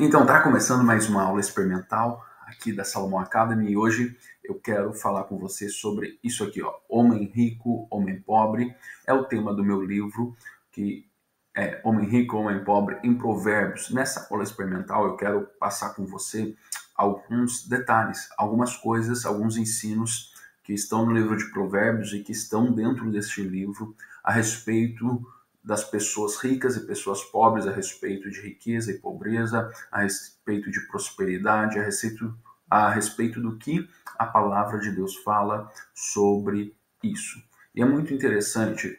Então, tá começando mais uma aula experimental aqui da Salomão Academy e hoje eu quero falar com você sobre isso aqui, ó, Homem Rico, Homem Pobre. É o tema do meu livro, que é Homem Rico, Homem Pobre em Provérbios. Nessa aula experimental eu quero passar com você alguns detalhes, algumas coisas, alguns ensinos que estão no livro de Provérbios e que estão dentro deste livro a respeito das pessoas ricas e pessoas pobres, a respeito de riqueza e pobreza, a respeito de prosperidade, a respeito do que a palavra de Deus fala sobre isso. E é muito interessante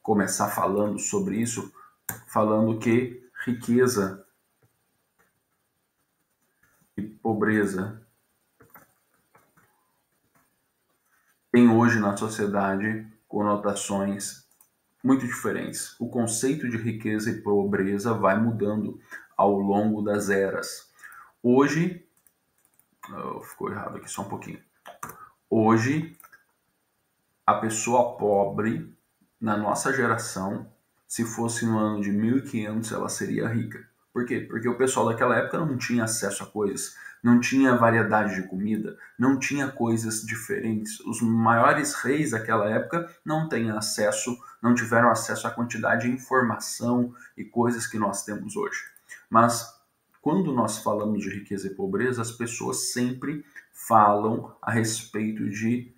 começar falando sobre isso, falando que riqueza e pobreza tem hoje na sociedade conotações muito diferentes. O conceito de riqueza e pobreza vai mudando ao longo das eras. Hoje, ficou errado aqui só um pouquinho. Hoje, a pessoa pobre, na nossa geração, se fosse no ano de 1500, ela seria rica. Por quê? Porque o pessoal daquela época não tinha acesso a coisas, não tinha variedade de comida, não tinha coisas diferentes. Os maiores reis daquela época não tiveram acesso à quantidade de informação e coisas que nós temos hoje. Mas quando nós falamos de riqueza e pobreza, as pessoas sempre falam a respeito de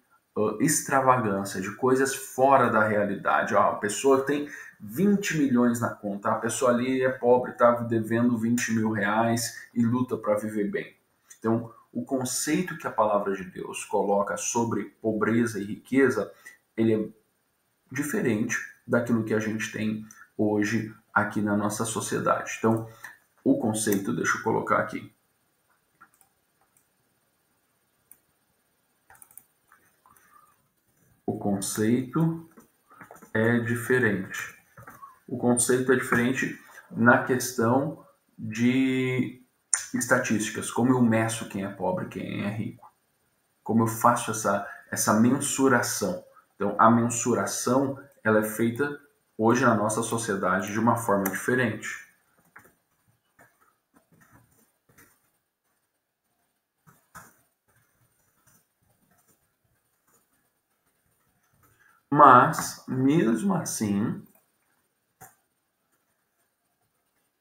extravagância, de coisas fora da realidade. A pessoa tem 20 milhões na conta, a pessoa ali é pobre, está devendo 20 mil reais e luta para viver bem. Então, o conceito que a palavra de Deus coloca sobre pobreza e riqueza, ele é diferente daquilo que a gente tem hoje aqui na nossa sociedade. Então, o conceito, deixa eu colocar aqui. O conceito é diferente. O conceito é diferente na questão de estatísticas. Como eu meço quem é pobre e quem é rico. Como eu faço essa mensuração. Então, a mensuração ela é feita hoje na nossa sociedade de uma forma diferente. Mas, mesmo assim,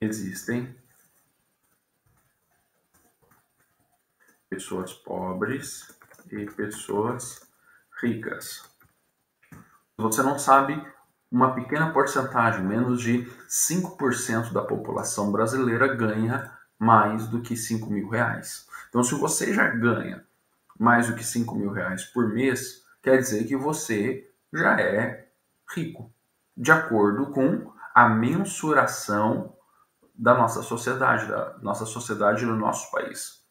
existem pessoas pobres e pessoas ricas. Você não sabe, uma pequena porcentagem, menos de 5% da população brasileira ganha mais do que 5 mil reais. Então, se você já ganha mais do que 5 mil reais por mês, quer dizer que você já é rico, de acordo com a mensuração da nossa sociedade e do nosso país.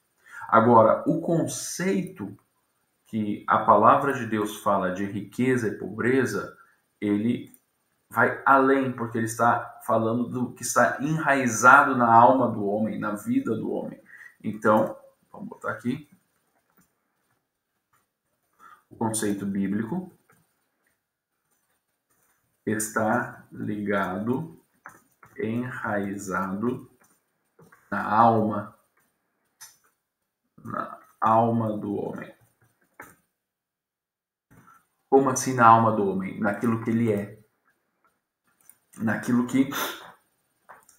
Agora, o conceito que a palavra de Deus fala de riqueza e pobreza, ele vai além, porque ele está falando do que está enraizado na alma do homem, na vida do homem. Então, vamos botar aqui, o conceito bíblico está ligado, enraizado na alma do homem. Como assim na alma do homem? Naquilo que ele é. Naquilo que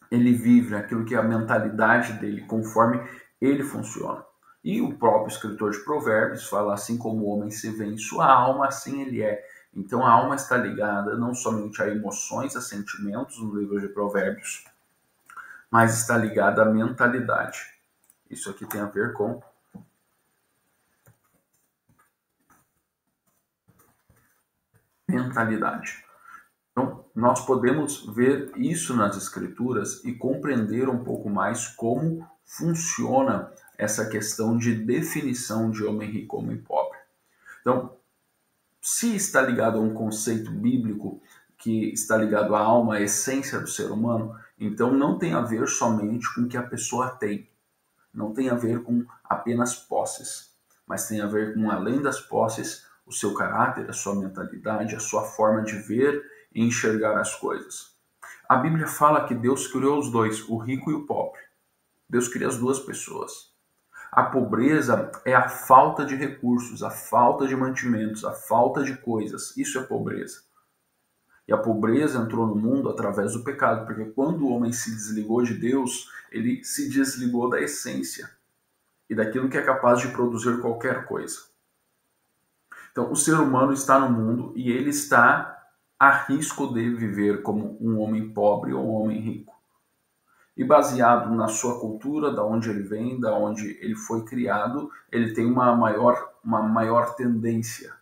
ele vive, naquilo que é a mentalidade dele, conforme ele funciona. E o próprio escritor de Provérbios fala, assim como o homem se vê em sua alma, assim ele é. Então a alma está ligada não somente a emoções, a sentimentos no livro de Provérbios, mas está ligada à mentalidade. Isso aqui tem a ver com mentalidade. Então, nós podemos ver isso nas escrituras e compreender um pouco mais como funciona essa questão de definição de homem rico, homem pobre. Então, se está ligado a um conceito bíblico que está ligado à alma, à essência do ser humano, então não tem a ver somente com o que a pessoa tem. Não tem a ver com apenas posses, mas tem a ver com, além das posses, o seu caráter, a sua mentalidade, a sua forma de ver e enxergar as coisas. A Bíblia fala que Deus criou os dois, o rico e o pobre. Deus cria as duas pessoas. A pobreza é a falta de recursos, a falta de mantimentos, a falta de coisas. Isso é pobreza. E a pobreza entrou no mundo através do pecado, porque quando o homem se desligou de Deus, ele se desligou da essência e daquilo que é capaz de produzir qualquer coisa. Então, o ser humano está no mundo e ele está a risco de viver como um homem pobre ou um homem rico. E baseado na sua cultura, da onde ele vem, da onde ele foi criado, ele tem uma maior tendência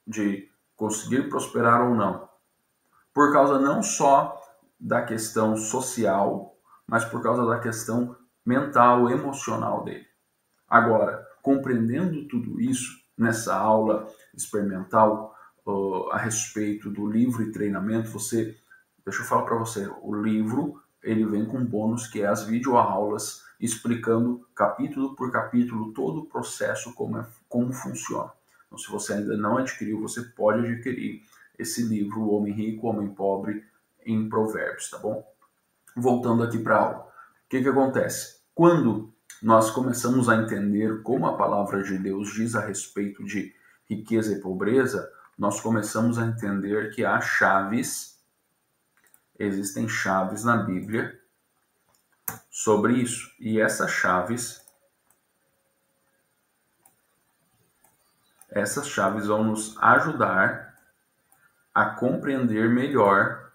de conseguir prosperar ou não. Por causa não só da questão social, mas por causa da questão mental, emocional dele. Agora, compreendendo tudo isso nessa aula experimental a respeito do livro e treinamento, deixa eu falar para você, o livro ele vem com bônus que é as videoaulas explicando capítulo por capítulo todo o processo, como funciona. Então, se você ainda não adquiriu, você pode adquirir esse livro, O Homem Rico, O Homem Pobre, em Provérbios, tá bom? Voltando aqui para a aula. O que acontece? Quando nós começamos a entender como a palavra de Deus diz a respeito de riqueza e pobreza, nós começamos a entender que há existem chaves na Bíblia sobre isso. E essas chaves vão nos ajudar a compreender melhor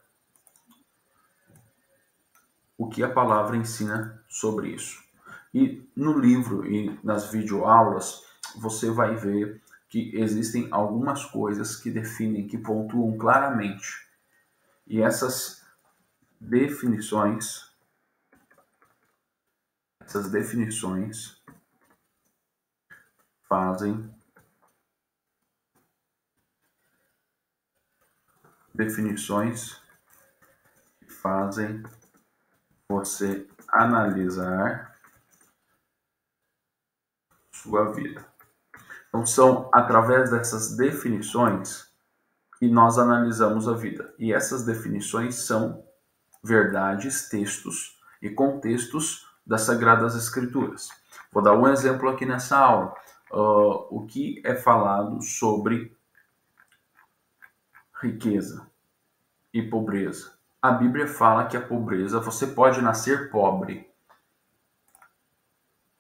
o que a palavra ensina sobre isso. E no livro e nas videoaulas, você vai ver que existem algumas coisas que definem, que pontuam claramente. E essas definições fazem você analisar sua vida. Então, são através dessas definições que nós analisamos a vida. E essas definições são verdades, textos e contextos das Sagradas Escrituras. Vou dar um exemplo aqui nessa aula. O que é falado sobre riqueza e pobreza? A Bíblia fala que a pobreza, você pode nascer pobre,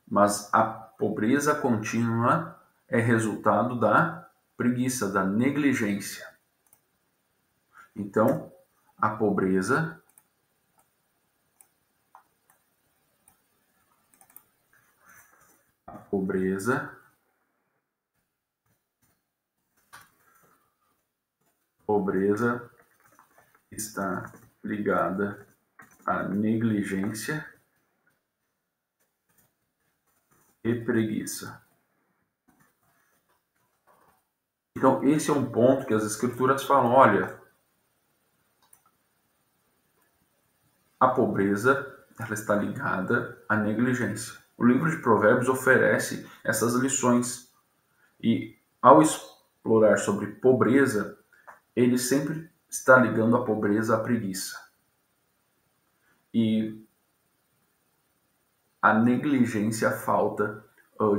mas a pobreza contínua é resultado da preguiça, da negligência. Então, a pobreza está ligada à negligência e preguiça. Então, esse é um ponto que as Escrituras falam, olha, a pobreza ela está ligada à negligência. O livro de Provérbios oferece essas lições e, ao explorar sobre pobreza, ele sempre está ligando a pobreza à preguiça. E a negligência, a falta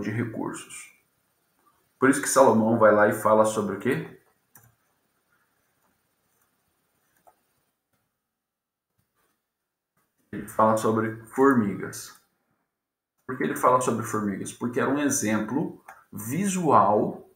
de recursos. Por isso que Salomão vai lá e fala sobre o quê? Ele fala sobre formigas. Por que ele fala sobre formigas? Porque era um exemplo visual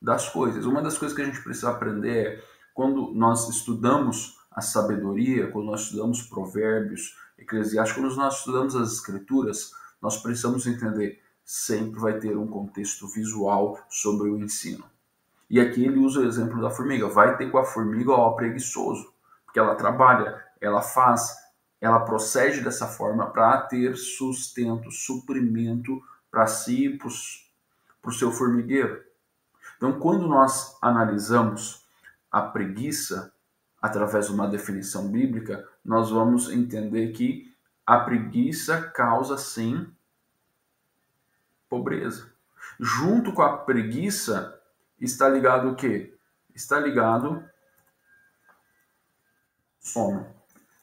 das coisas. Uma das coisas que a gente precisa aprender é quando nós estudamos a sabedoria, quando nós estudamos provérbios, eclesiásticos, quando nós estudamos as escrituras, nós precisamos entender, sempre vai ter um contexto visual sobre o ensino. E aqui ele usa o exemplo da formiga. Vai ter com a formiga o preguiçoso, porque ela trabalha, ela faz, ela procede dessa forma para ter sustento, suprimento para si e para o seu formigueiro. Então, quando nós analisamos a preguiça através de uma definição bíblica, nós vamos entender que a preguiça causa, sim, pobreza. Junto com a preguiça está ligado o quê? Está ligado sono.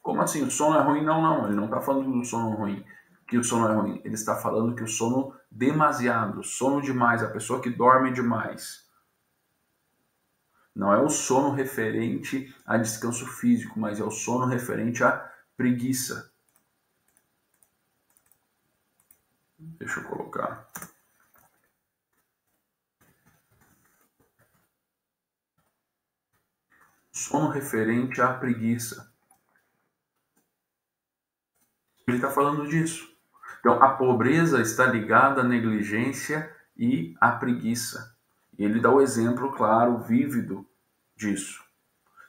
Como assim? O sono é ruim? Não, ele não está falando do sono ruim. que o sono é ruim. Ele está falando que o sono demasiado, sono demais, a pessoa que dorme demais. Não é o sono referente a descanso físico, mas é o sono referente à preguiça. Deixa eu colocar. Sono referente à preguiça. Ele está falando disso. Então, a pobreza está ligada à negligência e à preguiça. Ele dá o exemplo claro, vívido disso.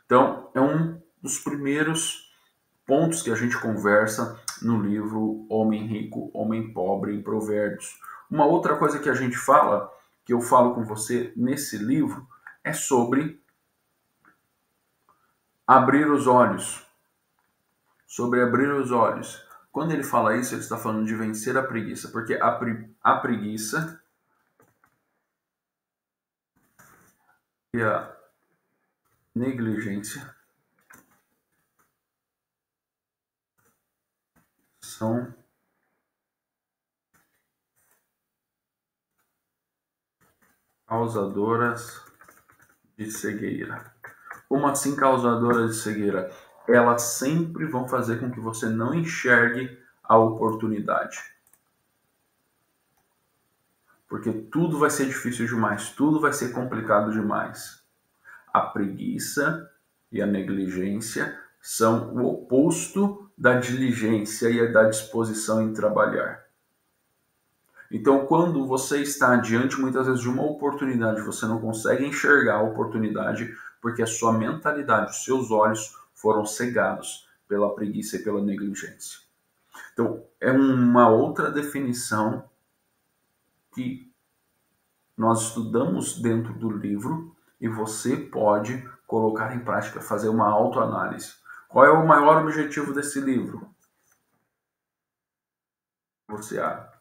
Então, é um dos primeiros pontos que a gente conversa no livro Homem Rico, Homem Pobre em Provérbios. Uma outra coisa que a gente fala, que eu falo com você nesse livro, é sobre abrir os olhos. Sobre abrir os olhos. Quando ele fala isso, ele está falando de vencer a preguiça, porque a preguiça e a negligência são causadoras de cegueira. Como assim causadoras de cegueira? Elas sempre vão fazer com que você não enxergue a oportunidade. Porque tudo vai ser difícil demais, tudo vai ser complicado demais. A preguiça e a negligência são o oposto da diligência e da disposição em trabalhar. Então, quando você está diante, muitas vezes, de uma oportunidade, você não consegue enxergar a oportunidade porque a sua mentalidade, os seus olhos foram cegados pela preguiça e pela negligência. Então, é uma outra definição que nós estudamos dentro do livro e você pode colocar em prática, fazer uma autoanálise. Qual é o maior objetivo desse livro? Você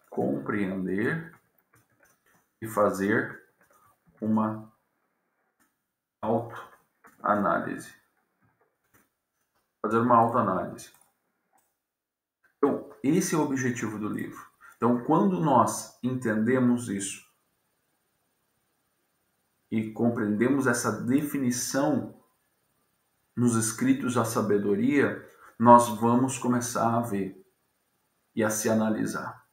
compreender e fazer uma autoanálise. Fazer uma autoanálise. Então, esse é o objetivo do livro. Então, quando nós entendemos isso e compreendemos essa definição nos escritos da sabedoria, nós vamos começar a ver e a se analisar.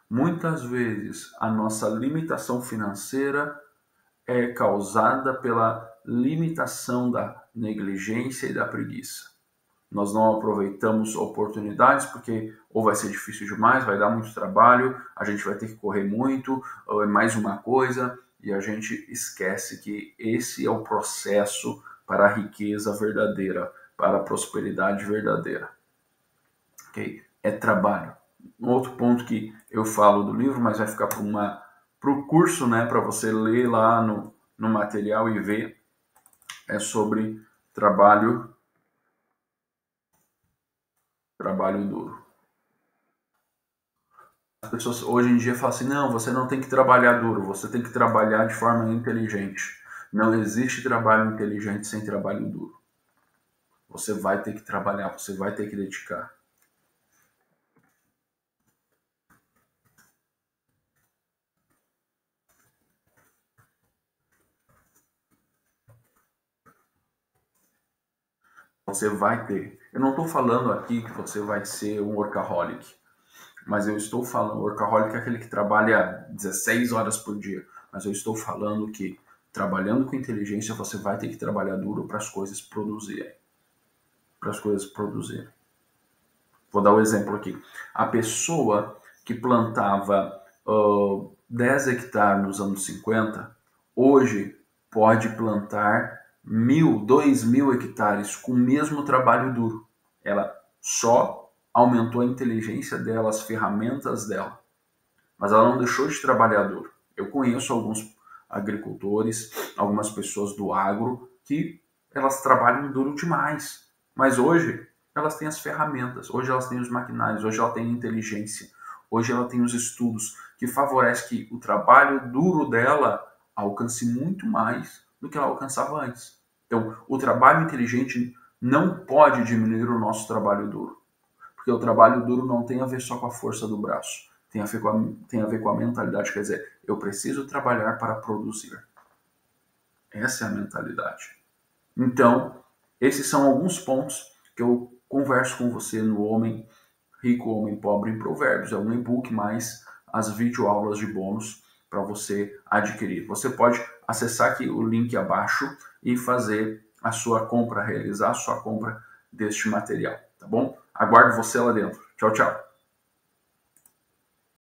Muitas vezes a nossa limitação financeira é causada pela limitação da negligência e da preguiça. Nós não aproveitamos oportunidades porque ou vai ser difícil demais, vai dar muito trabalho, a gente vai ter que correr muito, ou é mais uma coisa, e a gente esquece que esse é o processo para a riqueza verdadeira, para a prosperidade verdadeira. Okay? É trabalho. Um outro ponto que eu falo do livro, mas vai ficar para o curso, né, para você ler lá no material e ver, é sobre trabalho duro. As pessoas hoje em dia falam assim, não, você não tem que trabalhar duro, você tem que trabalhar de forma inteligente. Não existe trabalho inteligente sem trabalho duro. Você vai ter que trabalhar, você vai ter que dedicar. Você vai ter. Eu não estou falando aqui que você vai ser um workaholic, mas eu estou falando, workaholic é aquele que trabalha 16 horas por dia, mas eu estou falando que trabalhando com inteligência você vai ter que trabalhar duro para as coisas produzirem. Vou dar um exemplo aqui. A pessoa que plantava 10 hectares nos anos 50, hoje pode plantar 1.000, 2.000 hectares com o mesmo trabalho duro. Ela só aumentou a inteligência dela, as ferramentas dela. Mas ela não deixou de trabalhar duro. Eu conheço alguns agricultores, algumas pessoas do agro que elas trabalham duro demais. Mas hoje elas têm as ferramentas, hoje elas têm os maquinários, hoje ela tem a inteligência, hoje ela tem os estudos que favorecem que o trabalho duro dela alcance muito mais do que ela alcançava antes. Então, o trabalho inteligente não pode diminuir o nosso trabalho duro. Porque o trabalho duro não tem a ver só com a força do braço, tem a ver com a mentalidade, quer dizer, eu preciso trabalhar para produzir. Essa é a mentalidade. Então, esses são alguns pontos que eu converso com você no Homem Rico, Homem Pobre em Provérbios. É um e-book mais as videoaulas de bônus para você adquirir. Você pode acessar aqui o link abaixo e fazer a sua compra, realizar a sua compra deste material, tá bom? Aguardo você lá dentro. Tchau, tchau.